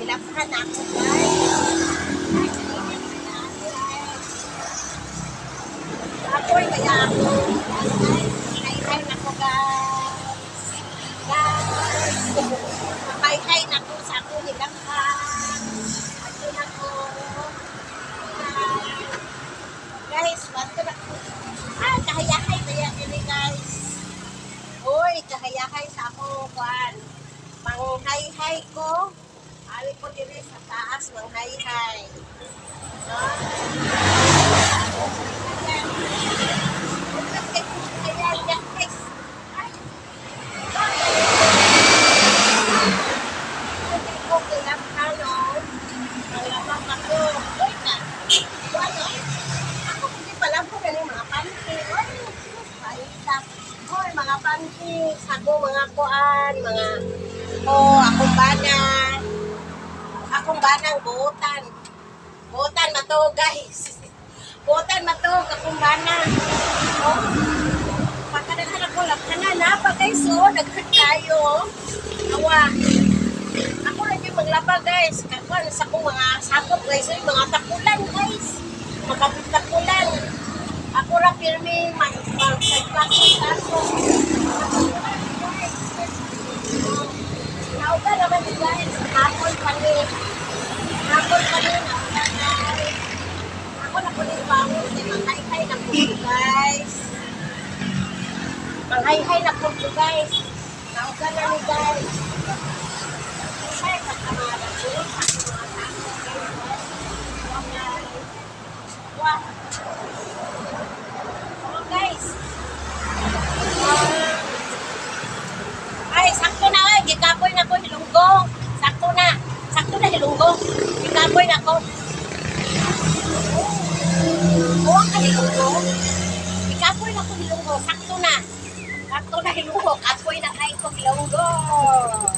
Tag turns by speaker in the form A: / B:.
A: Ilaphan ako, guys. Ako'y kaya ako. Hay-hay na ko, guys. Guys. Hay-hay na ko sa ako nilangkan. Ito na ko. Guys, bato na ko. Kahayahay kaya nila, guys. Uy, kahayahay sa ako, kuan. Manghay-hay ko. Ali ko diri sa taas, manghay-hay. Mga panty, sago, mga kuan, mga akong banang buotan. Buotan matog, guys. Buotan matog, akong banang. Pagkadaghan ako, lapkanan na pa, guys, daghan tayo. Awa. Ako lang yung maglaba, guys. Kakuan sa akong mga sakop, guys. Mga takulan, guys. Mga takulan. Ako lang pirmi, mag-sagpakot ako. Nauga naman ni guys, hapon pa rin. Hapon pa rin, nauga guys. Ako na po rin bangon, manghay-hay na po guys. Manghay-hay na po guys. Nauga na ni guys. Ay, pagkamara po. Wow. Guys. Ay, sakto na ay, gikapoy na ko hilunggong. Sakto na hilunggong. Gikapoy na ko. Oo, ka hilunggong. Gikapoy na ko hilunggong. Sakto na hilunggong. Kapoy na kay ko hilunggong.